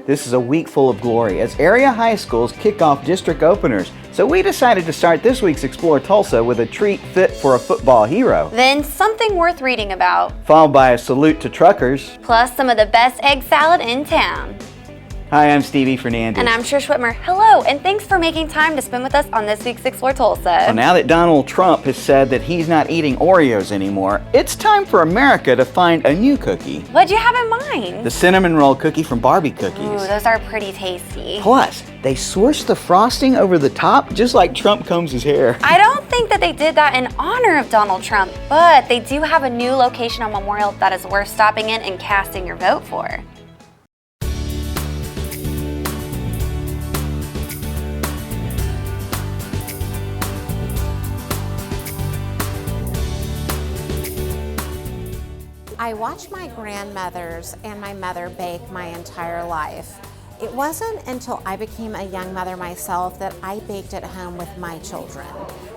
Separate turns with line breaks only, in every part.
This is a week full of glory as area high schools kick off district openers. So we decided to start this week's Explore Tulsa with a treat fit for a football hero.
Then something worth reading about.
Followed by a salute to truckers.
Plus some of the best egg salad in town.
Hi, I'm Stevie Fernandez.
And I'm Trish Whitmer. Hello, and thanks for making time to spend with us on this week's Explore Tulsa.
Well, now that Donald Trump has said that he's not eating Oreos anymore, it's time for America to find a new cookie.
What'd you have in mind?
The cinnamon roll cookie from Barbee Cookies.
Ooh, those are pretty tasty.
Plus, they swoosh the frosting over the top just like Trump combs his hair.
I don't think that they did that in honor of Donald Trump, but they do have a new location on Memorial that is worth stopping in and casting your vote for.
I watched my grandmothers and my mother bake my entire life. It wasn't until I became a young mother myself that I baked at home with my children.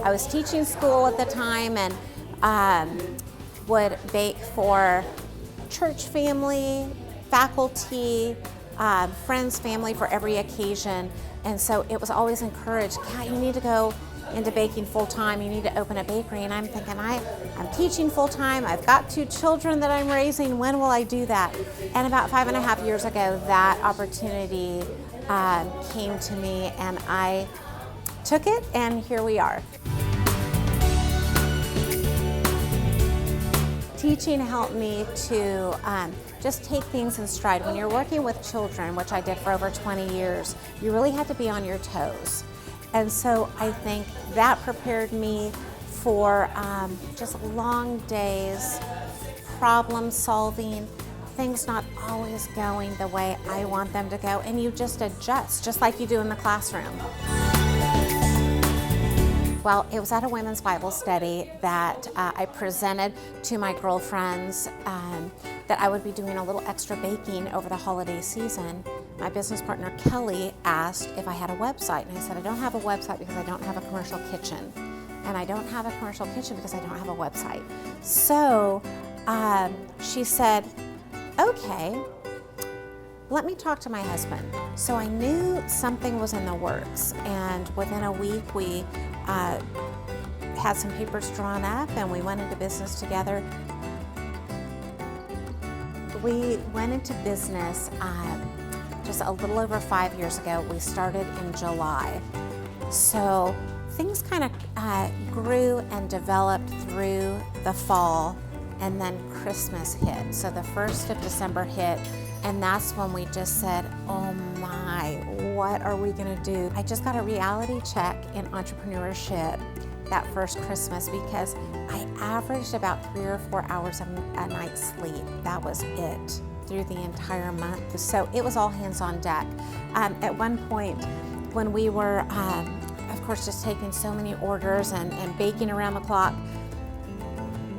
I was teaching school at the time and would bake for church family, faculty, friends, family for every occasion. And so it was always encouraged, Kat, you need to go into baking full time, you need to open a bakery. And I'm thinking, I'm teaching full time, I've got 2 children that I'm raising, when will I do that? And about 5.5 years ago, that opportunity came to me and I took it, and here we are. Teaching helped me to just take things in stride. When you're working with children, which I did for over 20 years, you really had to be on your toes. And so I think that prepared me for just long days, problem solving, things not always going the way I want them to go, and you just adjust, just like you do in the classroom. Well, it was at a women's Bible study that I presented to my girlfriends that I would be doing a little extra baking over the holiday season. My business partner, Kelly, asked if I had a website, and I said, I don't have a website because I don't have a commercial kitchen. And I don't have a commercial kitchen because I don't have a website. So she said, okay, let me talk to my husband. So I knew something was in the works, and within a week we had some papers drawn up and we went into business together. We went into business just a little over 5 years ago. We started in July. So things kind of grew and developed through the fall, and then Christmas hit. So the 1st of December hit, and that's when we just said, oh my, what are we gonna do? I just got a reality check in entrepreneurship that first Christmas because I averaged about 3 or 4 hours a night sleep. That was it through the entire month. So it was all hands on deck. At one point when we were, of course, just taking so many orders and baking around the clock,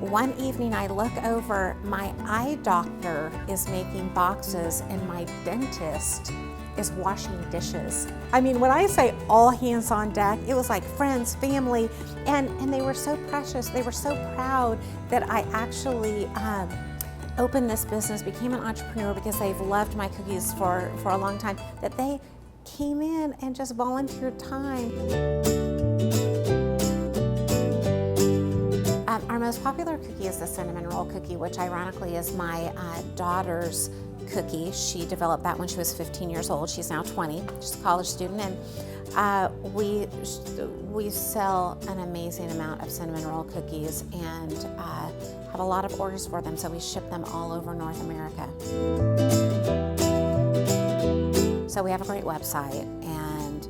one evening I look over, my eye doctor is making boxes and my dentist is washing dishes. I mean, when I say all hands on deck, it was like friends, family, and they were so precious. They were so proud that I actually opened this business, became an entrepreneur because they've loved my cookies for a long time, that they came in and just volunteered time. Our most popular cookie is the cinnamon roll cookie, which ironically is my daughter's cookie. She developed that when she was 15 years old. She's now 20. She's a college student, and we sell an amazing amount of cinnamon roll cookies and have a lot of orders for them, so we ship them all over North America. So we have a great website and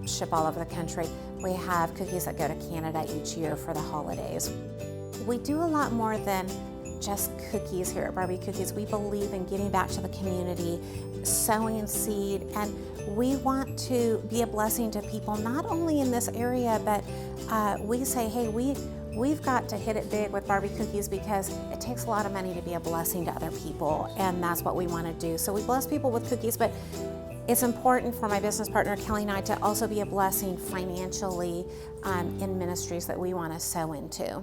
ship all over the country. We have cookies that go to Canada each year for the holidays. We do a lot more than just cookies here at Barbee Cookies. We believe in giving back to the community, sowing seed, and we want to be a blessing to people, not only in this area, but we say, hey, we've got to hit it big with Barbee Cookies because it takes a lot of money to be a blessing to other people, and that's what we want to do. So we bless people with cookies, but it's important for my business partner, Kelly, and I to also be a blessing financially in ministries that we want to sow into.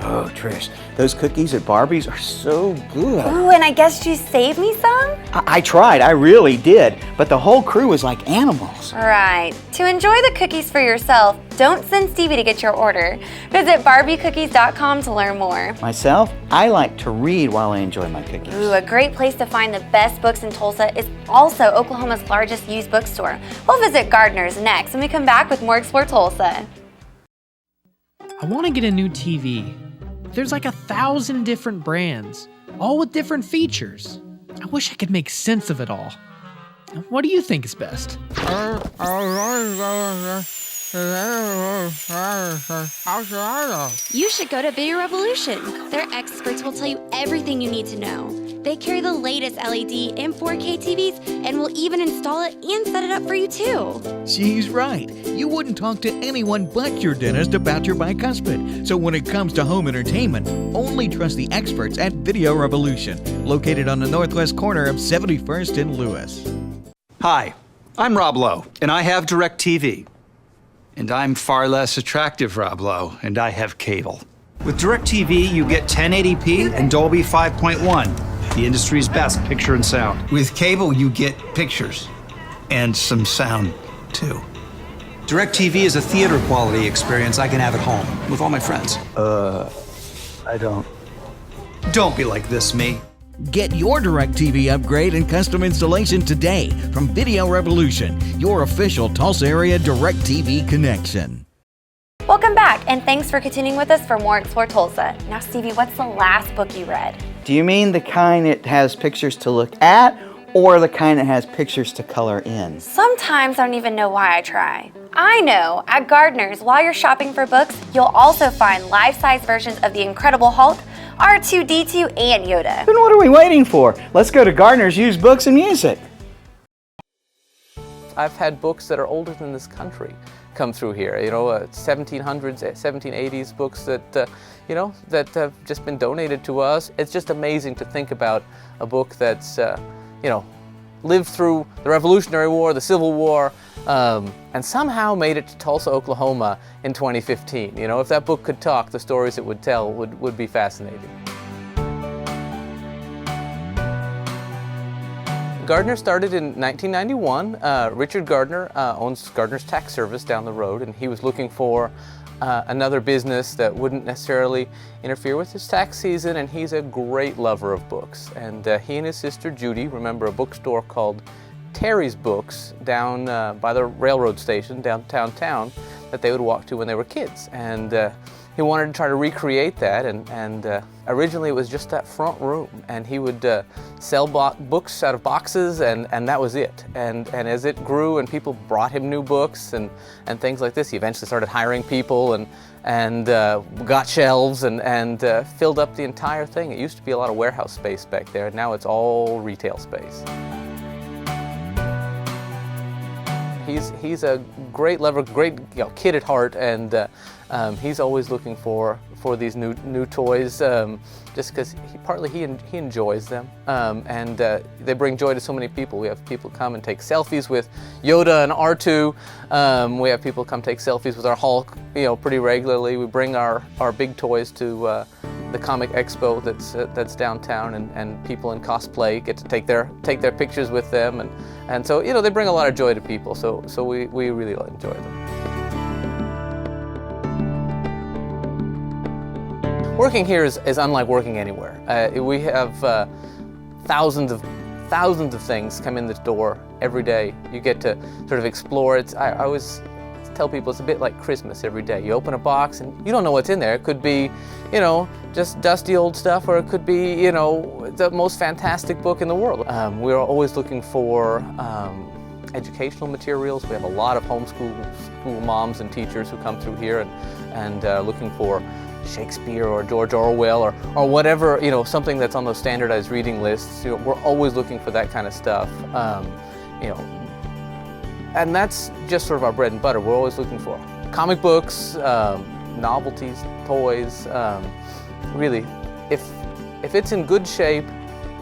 Oh, Trish, those cookies at Barbee's are so good.
Ooh, and I guess you saved me some?
I tried, I really did, but the whole crew was like animals.
Right. To enjoy the cookies for yourself, don't send Stevie to get your order. Visit barbeecookies.com to learn more.
Myself, I like to read while I enjoy my cookies.
Ooh, a great place to find the best books in Tulsa is also Oklahoma's largest used bookstore. We'll visit Gardner's next when we come back with more Explore Tulsa.
I want to get a new TV. There's like 1,000 different brands, all with different features. I wish I could make sense of it all. What do you think is best?
You should go to Video Revolution. Their experts will tell you everything you need to know. They carry the latest LED and 4K TVs and will even install it and set it up for you too.
She's right. You wouldn't talk to anyone but your dentist about your bicuspid. So when it comes to home entertainment, only trust the experts at Video Revolution, located on the northwest corner of 71st and Lewis.
Hi, I'm Rob Lowe, and I have DirecTV. And I'm far less attractive, Rob Lowe, and I have cable. With DirecTV, you get 1080p and Dolby 5.1, the industry's best picture and sound. With cable, you get pictures and some sound, too. DirecTV is a theater quality experience I can have at home with all my friends. I don't. Don't be like this, me.
Get your DirecTV upgrade and custom installation today from Video Revolution, your official Tulsa area DirecTV connection.
Welcome back, and thanks for continuing with us for more Explore Tulsa. Now, Stevie, what's the last book you read?
Do you mean the kind that has pictures to look at, or the kind that has pictures to color in?
Sometimes I don't even know why I try. I know, at Gardner's, while you're shopping for books, you'll also find life-size versions of The Incredible Hulk, R2-D2, and Yoda.
Then what are we waiting for? Let's go to Gardner's Used Books and Music.
I've had books that are older than this country come through here, 1700s, 1780s books that, that have just been donated to us. It's just amazing to think about a book that's, lived through the Revolutionary War, the Civil War, and somehow made it to Tulsa, Oklahoma in 2015. If that book could talk, the stories it would tell would be fascinating. Gardner started in 1991. Richard Gardner owns Gardner's Tax Service down the road, and he was looking for another business that wouldn't necessarily interfere with his tax season, and he's a great lover of books. And he and his sister Judy remember a bookstore called Terry's Books down by the railroad station downtown town that they would walk to when they were kids. And he wanted to try to recreate that, and originally it was just that front room, and he would sell books out of boxes, and that was it. And as it grew and people brought him new books and things like this, he eventually started hiring people and got shelves and filled up the entire thing. It used to be a lot of warehouse space back there, and now it's all retail space. He's a great lover, great kid at heart, and he's always looking for these new toys, just because he enjoys them, and they bring joy to so many people. We have people come and take selfies with Yoda and R2. We have people come take selfies with our Hulk, pretty regularly. We bring our big toys to the Comic Expo that's downtown, and people in cosplay get to take their pictures with them, and so they bring a lot of joy to people. So we really enjoy them. Working here is unlike working anywhere. We have thousands of things come in the door every day. You get to sort of explore it. I always tell people it's a bit like Christmas every day. You open a box and you don't know what's in there. It could be, just dusty old stuff, or it could be, the most fantastic book in the world. We're always looking for educational materials. We have a lot of homeschool moms and teachers who come through here and looking for Shakespeare or George Orwell or whatever, something that's on those standardized reading lists. We're always looking for that kind of stuff. And that's just sort of our bread and butter. We're always looking for comic books, novelties, toys. Really, if it's in good shape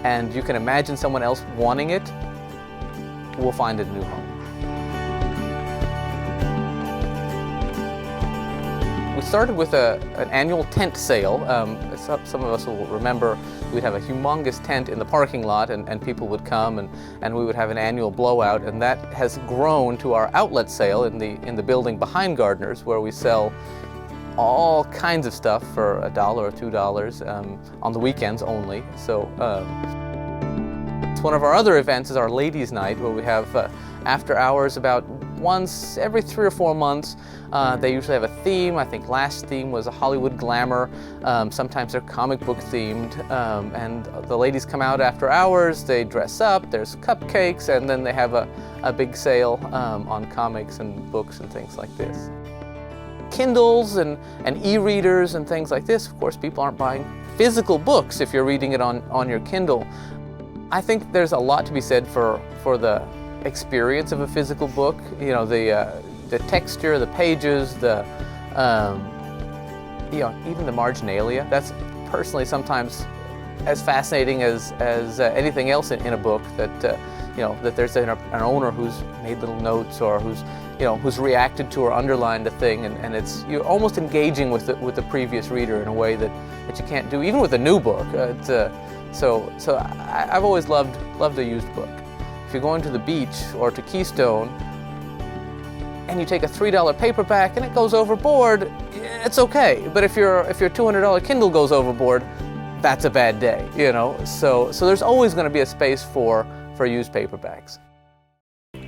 and you can imagine someone else wanting it, we'll find a new home. We started with an annual tent sale. Some of us will remember we'd have a humongous tent in the parking lot, and people would come, and we would have an annual blowout, and that has grown to our outlet sale in the building behind Gardner's, where we sell all kinds of stuff for $1 or $2 on the weekends only. So one of our other events is our Ladies' Night, where we have after hours about once every 3 or 4 months. They usually have a theme. I think last theme was a Hollywood glamour. Sometimes they're comic book themed, and the ladies come out after hours, they dress up, there's cupcakes, and then they have a big sale on comics and books and things like this. Kindles and e-readers and things like this, of course, people aren't buying physical books if you're reading it on your Kindle. I think there's a lot to be said for the experience of a physical book. You know, the texture, the pages, the even the marginalia. That's personally sometimes as fascinating as anything else in a book. That that there's an owner who's made little notes, or who's reacted to or underlined a thing, and it's you're almost engaging with the previous reader in a way that you can't do even with a new book. So I've always loved a used book. If you're going to the beach or to Keystone and you take a $3 paperback and it goes overboard, it's okay. But if your $200 Kindle goes overboard, that's a bad day, So there's always going to be a space for used paperbacks.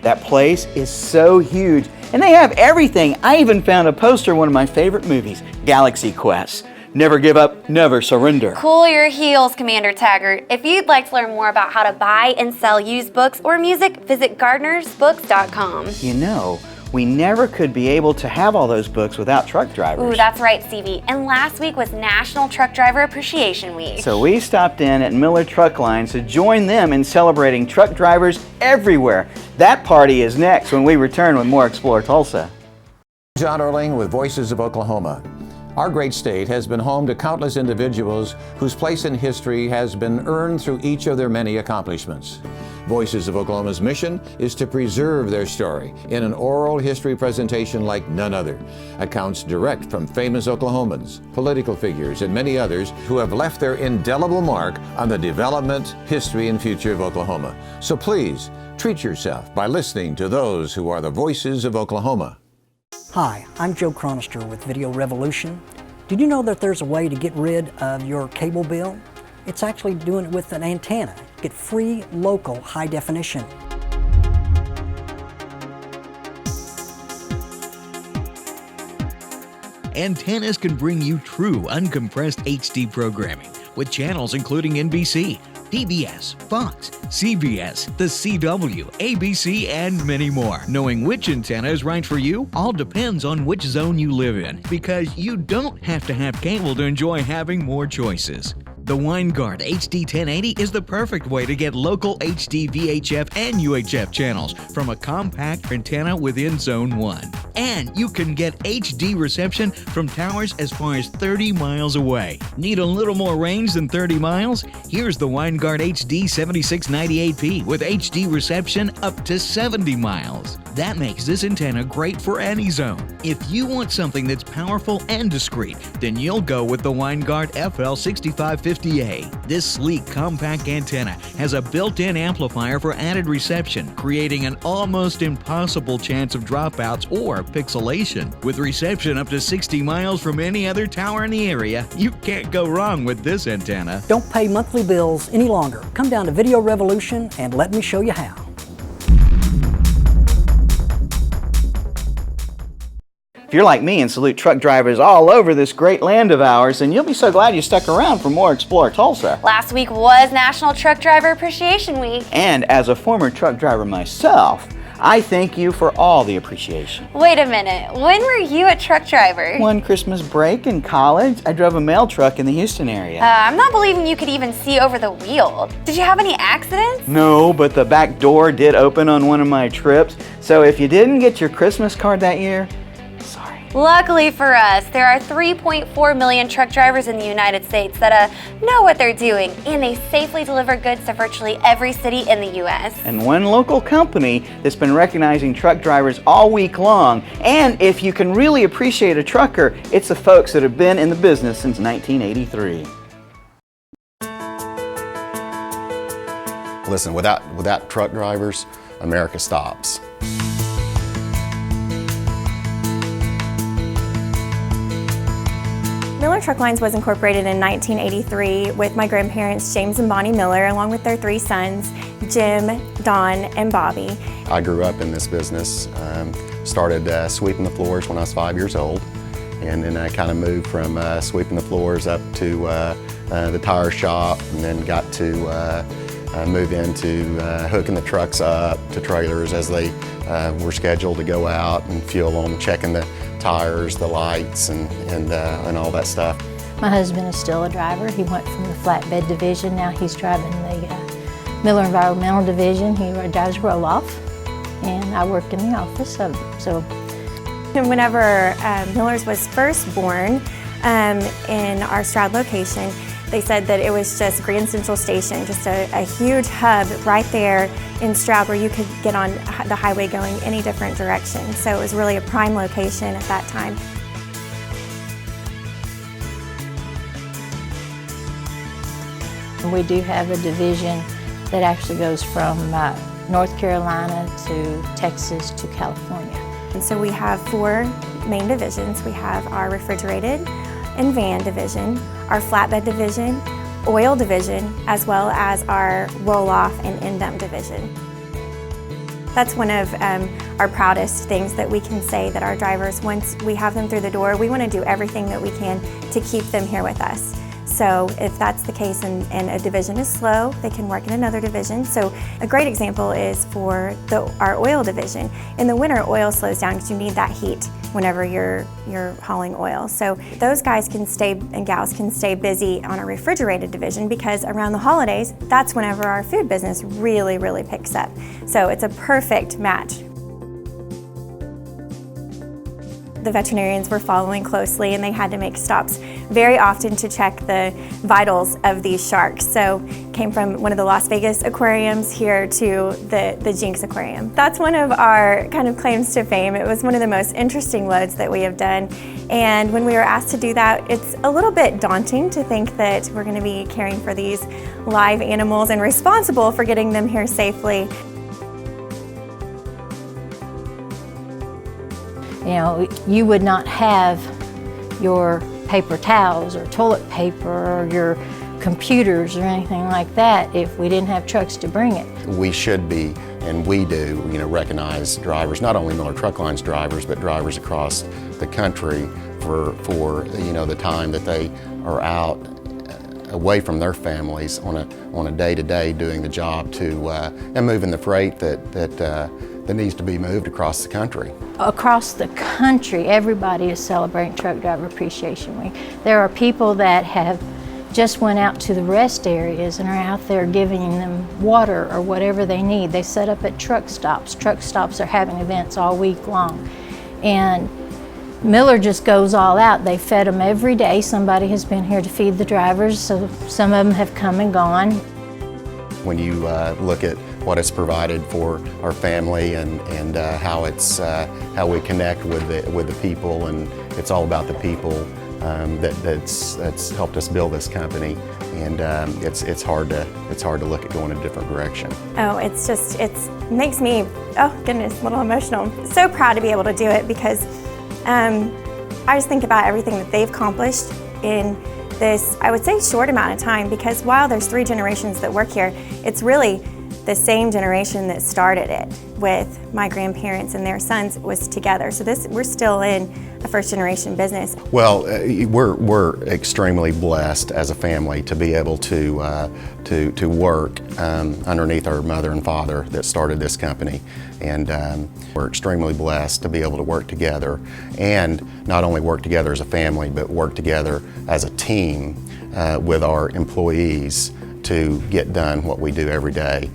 That place is so huge, and they have everything. I even found a poster of one of my favorite movies, Galaxy Quest. Never give up, never surrender.
Cool your heels, Commander Taggart. If you'd like to learn more about how to buy and sell used books or music, visit gardnersbooks.com.
We never could be able to have all those books without truck drivers.
Ooh, that's right, Stevie. And last week was National Truck Driver Appreciation Week.
So we stopped in at Miller Truck Lines to join them in celebrating truck drivers everywhere. That party is next when we return with more Explore Tulsa.
John Erling with Voices of Oklahoma. Our great state has been home to countless individuals whose place in history has been earned through each of their many accomplishments. Voices of Oklahoma's mission is to preserve their story in an oral history presentation like none other. Accounts direct from famous Oklahomans, political figures, and many others who have left their indelible mark on the development, history, and future of Oklahoma. So please, treat yourself by listening to those who are the voices of Oklahoma.
Hi, I'm Joe Chronister with Video Revolution. Did you know that there's a way to get rid of your cable bill? It's actually doing it with an antenna. Get free local high definition.
Antennas can bring you true uncompressed HD programming with channels including NBC, PBS, Fox, CBS, the CW, ABC, and many more. Knowing which antenna is right for you all depends on which zone you live in, because you don't have to have cable to enjoy having more choices. The WineGuard HD 1080 is the perfect way to get local HD VHF and UHF channels from a compact antenna within Zone 1. And you can get HD reception from towers as far as 30 miles away. Need a little more range than 30 miles? Here's the WineGuard HD 7698P with HD reception up to 70 miles. That makes this antenna great for any zone. If you want something that's powerful and discreet, then you'll go with the WineGuard FL6550A. This sleek, compact antenna has a built-in amplifier for added reception, creating an almost impossible chance of dropouts or pixelation. With reception up to 60 miles from any other tower in the area, you can't go wrong with this antenna.
Don't pay monthly bills any longer. Come down to Video Revolution and let me show you how.
If you're like me and salute truck drivers all over this great land of ours, then you'll be so glad you stuck around for more Explore Tulsa.
Last week was National Truck Driver Appreciation Week.
And as a former truck driver myself, I thank you for all the appreciation.
Wait a minute, when were you a truck driver?
One Christmas break in college, I drove a mail truck in the Houston area.
I'm not believing you could even see over the wheel. Did you have any accidents?
No, but the back door did open on one of my trips. So if you didn't get your Christmas card that year, sorry.
Luckily for us, there are 3.4 million truck drivers in the United States that know what they're doing, and they safely deliver goods to virtually every city in the U.S.
And one local company that's been recognizing truck drivers all week long. And if you can really appreciate a trucker, it's the folks that have been in the business since 1983.
Listen, without truck drivers, America stops.
Miller Truck Lines was incorporated in 1983 with my grandparents, James and Bonnie Miller, along with their 3 sons, Jim, Don, and Bobby.
I grew up in this business, started sweeping the floors when I was 5 years old, and then I kind of moved from sweeping the floors up to the tire shop, and then got to move into hooking the trucks up to trailers as they were scheduled to go out and fuel them, checking the tires, the lights, and all that stuff.
My husband is still a driver. He went from the flatbed division. Now he's driving the Miller Environmental Division. He drives roll-off, and I work in the office.
And whenever Miller's was first born in our Stroud location, they said that it was just Grand Central Station, just a huge hub right there in Stroud where you could get on the highway going any different direction. So it was really a prime location at that time.
We do have a division that actually goes from North Carolina to Texas to California.
And so we have 4 main divisions. We have our refrigerated and van division, our flatbed division, oil division, as well as our roll-off and end-dump division. That's one of our proudest things that we can say, that our drivers, once we have them through the door, we want to do everything that we can to keep them here with us. So if that's the case and a division is slow, they can work in another division. So a great example is for our oil division. In the winter, oil slows down because you need that heat whenever you're hauling oil. So those guys can stay, and gals can stay busy on a refrigerated division, because around the holidays, that's whenever our food business really, really picks up. So it's a perfect match. The veterinarians were following closely, and they had to make stops very often to check the vitals of these sharks. So came from one of the Las Vegas aquariums here to the Jinx Aquarium. That's one of our kind of claims to fame. It was one of the most interesting loads that we have done. And when we were asked to do that, it's a little bit daunting to think that we're going to be caring for these live animals and responsible for getting them here safely.
You know, you would not have your paper towels or toilet paper or your computers or anything like that if we didn't have trucks to bring it.
We should be, and we do, recognize drivers, not only Miller Truck Lines drivers, but drivers across the country for the time that they are out away from their families on a day-to-day doing the job and moving the freight that needs to be moved across the country.
Across the country, everybody is celebrating Truck Driver Appreciation Week. There are people that have just went out to the rest areas and are out there giving them water or whatever they need. They set up at truck stops. Truck stops are having events all week long. And Miller just goes all out. They fed them every day. Somebody has been here to feed the drivers, so some of them have come and gone.
When you look at what it's provided for our family and how we connect with the people, and it's all about the people that's helped us build this company, and it's hard to look at going a different direction.
Oh, it makes me, oh goodness, a little emotional. So proud to be able to do it, because I just think about everything that they've accomplished in this, I would say, short amount of time, because while there's 3 generations that work here, it's really the same generation that started it with my grandparents and their sons was together. So we're still in a first generation business.
Well, we're extremely blessed as a family to be able to work underneath our mother and father that started this company. And we're extremely blessed to be able to work together, and not only work together as a family, but work together as a team with our employees to get done what we do every day.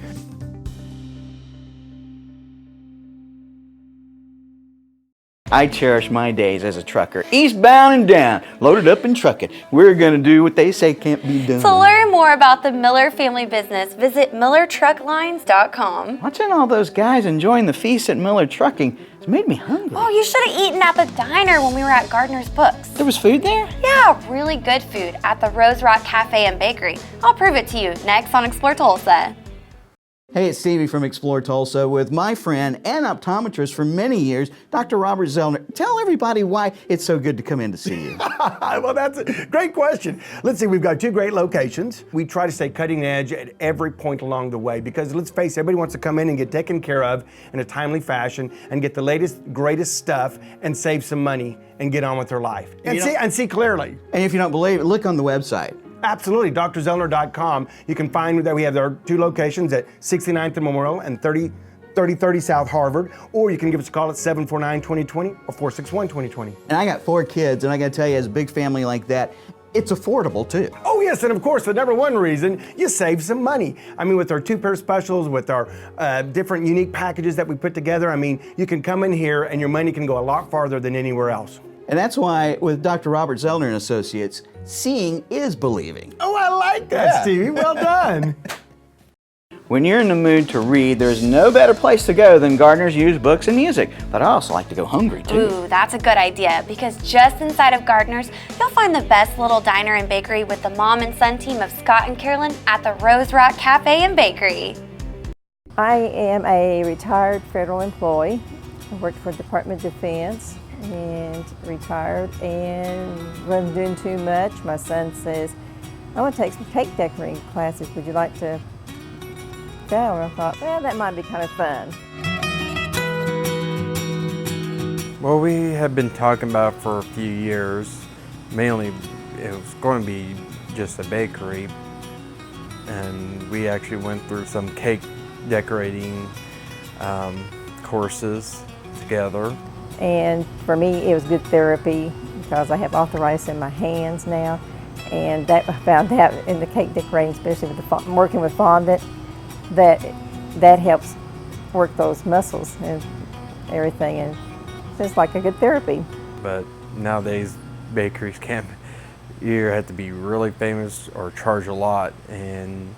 I cherish my days as a trucker. Eastbound and down, loaded up and trucking. We're gonna do what they say can't be done.
To learn more about the Miller family business, visit MillerTrucklines.com.
Watching all those guys enjoying the feast at Miller Trucking has made me hungry.
Oh, you should have eaten at the diner when we were at Gardner's Books.
There was food there?
Yeah, really good food at the Rose Rock Cafe and Bakery. I'll prove it to you next on Explore Tulsa.
Hey, it's Stevie from Explore Tulsa with my friend and optometrist for many years, Dr. Robert Zellner. Tell everybody why it's so good to come in to see you.
Well, that's a great question. Let's see, we've got 2 great locations. We try to stay cutting edge at every point along the way because let's face it, everybody wants to come in and get taken care of in a timely fashion and get the latest, greatest stuff and save some money and get on with their life. And see clearly.
And if you don't believe it, look on the website.
Absolutely, drzellner.com. You can find that we have our 2 locations at 69th and Memorial and 3030 South Harvard, or you can give us a call at 749-2020 or 461-2020.
And I got 4 kids, and I gotta tell you, as a big family like that, it's affordable too.
Oh yes, and of course, the number one reason, you save some money. I mean, with our 2-pair specials, with our different unique packages that we put together, I mean, you can come in here and your money can go a lot farther than anywhere else.
And that's why with Dr. Robert Zellner and Associates, seeing is believing.
Oh, I like that, Stevie. Well done.
When you're in the mood to read, there's no better place to go than Gardner's used books and music. But I also like to go hungry too.
Ooh, that's a good idea because just inside of Gardner's, you'll find the best little diner and bakery with the mom and son team of Scott and Carolyn at the Rose Rock Cafe and Bakery.
I am a retired federal employee. I worked for the Department of Defense and retired and wasn't doing too much. My son says, I want to take some cake decorating classes. Would you like to go? And I thought, well, that might be kind of fun.
Well, we have been talking about it for a few years. Mainly, it was going to be just a bakery. And we actually went through some cake decorating courses together.
And for me, it was good therapy because I have arthritis in my hands now. And that I found out in the cake decorating, especially with the working with fondant, that helps work those muscles and everything. And it's just like a good therapy.
But nowadays, bakeries can't, you either have to be really famous or charge a lot. And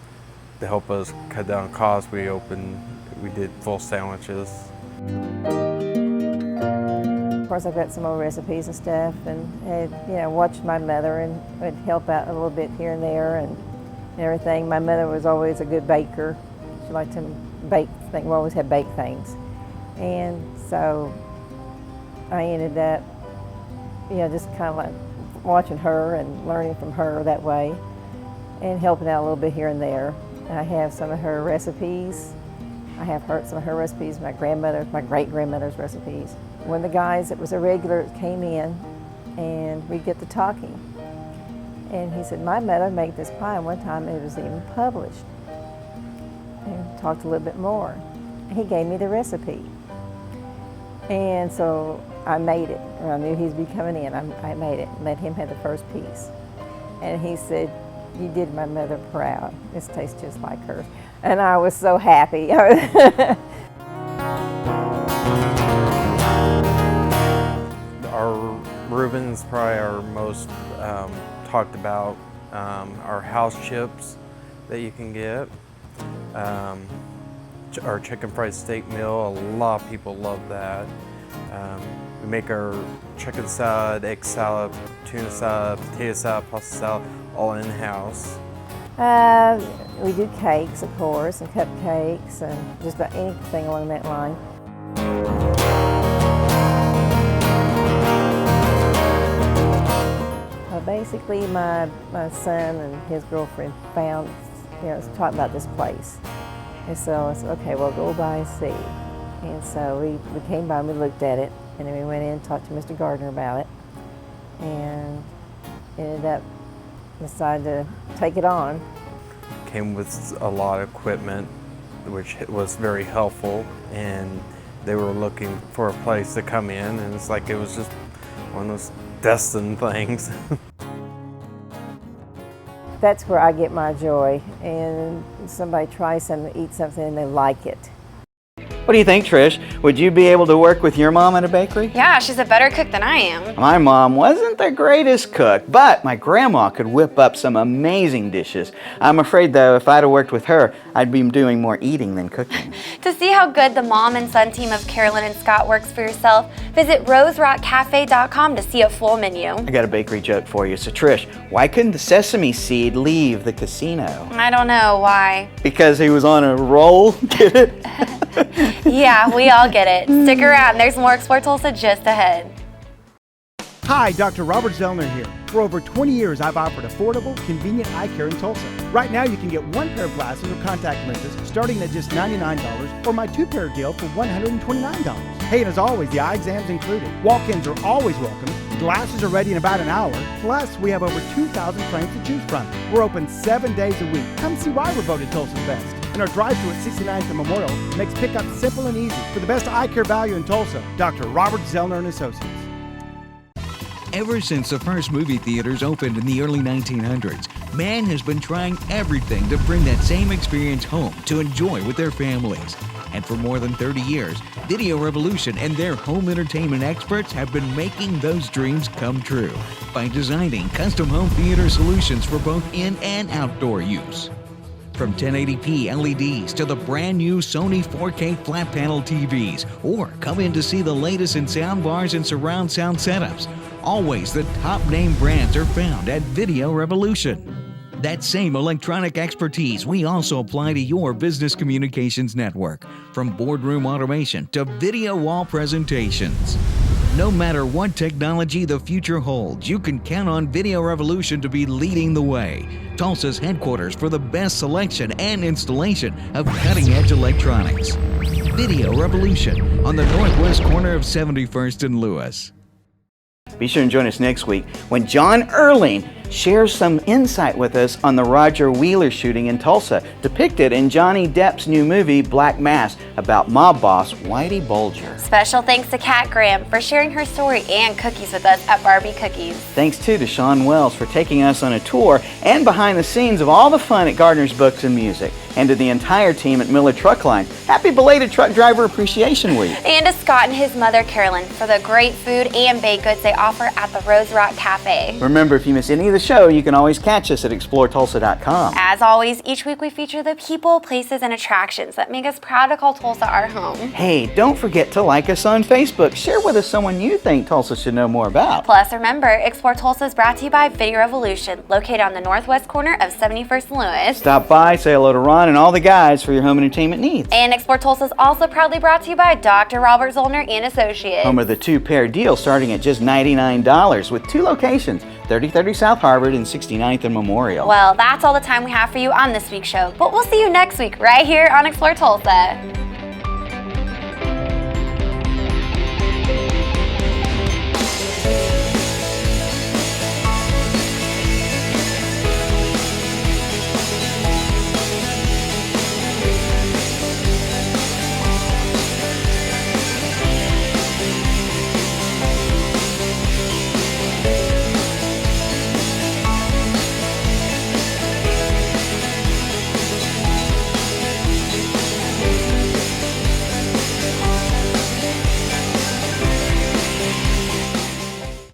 to help us cut down costs, we did full sandwiches.
Of course, I've got some old recipes and stuff, and watched my mother and would help out a little bit here and there and everything. My mother was always a good baker. She liked to bake things. We always had baked things, and so I ended up, just kind of like watching her and learning from her that way, and helping out a little bit here and there. I have some of her recipes. I have some of her recipes, my great-grandmother's recipes. When the guys that was a regular came in and we'd get to talking. And he said, my mother made this pie, and one time it was even published. And talked a little bit more. And he gave me the recipe. And so I made it. And I knew he'd be coming in. I made it and let him have the first piece. And he said, you did my mother proud. This tastes just like hers. And I was so happy.
Our Reuben's probably our most talked about. Our house chips that you can get. Our chicken fried steak meal, a lot of people love that. We make our chicken salad, egg salad, tuna salad, potato salad, pasta salad, all in-house.
We do cakes, of course, and cupcakes, and just about anything along that line. Basically, my son and his girlfriend found, talking about this place. And so I said, okay, well, go by and see. And so we came by and we looked at it, and then we went in and talked to Mr. Gardner about it, and ended up decided to take it on.
Came with a lot of equipment, which was very helpful, and they were looking for a place to come in, and it's like it was just one of those destined things.
That's where I get my joy, and somebody tries something, eat something, and they like it.
What do you think, Trish? Would you be able to work with your mom at a bakery?
Yeah, she's a better cook than I am.
My mom wasn't the greatest cook, but my grandma could whip up some amazing dishes. I'm afraid, though, if I'd have worked with her, I'd be doing more eating than cooking.
To see how good the mom and son team of Carolyn and Scott works for yourself, visit roserockcafe.com to see a full menu.
I got a bakery joke for you. So, Trish, why couldn't the sesame seed leave the casino?
I don't know why.
Because he was on a roll? Get it?
Yeah, we all get it. Stick around, there's more Explore Tulsa just ahead.
Hi, Dr. Robert Zellner here. For over 20 years, I've offered affordable, convenient eye care in Tulsa. Right now, you can get one pair of glasses or contact lenses starting at just $99 or my two-pair deal for $129. Hey, and as always, the eye exam's included. Walk-ins are always welcome. Glasses are ready in about an hour. Plus, we have over 2,000 frames to choose from. We're open 7 days a week. Come see why we're voted Tulsa's best. And our drive-thru at 69th and Memorial makes pickup simple and easy. For the best eye care value in Tulsa, Dr. Robert Zellner and Associates.
Ever since the first movie theaters opened in the early 1900s, man has been trying everything to bring that same experience home to enjoy with their families. And for more than 30 years, Video Revolution and their home entertainment experts have been making those dreams come true by designing custom home theater solutions for both in and outdoor use. From 1080p LEDs to the brand new Sony 4K flat panel TVs, or come in to see the latest in sound bars and surround sound setups. Always the top name brands are found at Video Revolution. That same electronic expertise we also apply to your business communications network, from boardroom automation to video wall presentations. No matter what technology the future holds, you can count on Video Revolution to be leading the way. Tulsa's headquarters for the best selection and installation of cutting-edge electronics. Video Revolution on the northwest corner of 71st and Lewis.
Be sure and join us next week when John Erling shares some insight with us on the Roger Wheeler shooting in Tulsa, depicted in Johnny Depp's new movie Black Mass, about mob boss Whitey Bulger.
Special thanks to Kat Graham for sharing her story and cookies with us at Barbee Cookies.
Thanks too to Sean Wells for taking us on a tour and behind the scenes of all the fun at Gardner's Books and Music, and to the entire team at Miller Truck Line. Happy belated Truck Driver Appreciation Week.
And to Scott and his mother Carolyn for the great food and baked goods they offer at the Rose Rock Cafe.
Remember, if you miss any of the show, you can always catch us at exploretulsa.com.
As always, each week we feature the people, places, and attractions that make us proud to call Tulsa our home.
Hey, don't forget to like us on Facebook. Share with us someone you think Tulsa should know more about.
Plus, remember, Explore Tulsa is brought to you by Video Revolution, located on the northwest corner of 71st and Lewis.
Stop by, say hello to Ron and all the guys for your home entertainment needs.
And Explore Tulsa is also proudly brought to you by Dr. Robert Zollner and Associates.
Home of the two-pair deal starting at just $99 with two locations, 3030 South Harvard and 69th and Memorial.
Well, that's all the time we have for you on this week's show, but we'll see you next week right here on Explore Tulsa.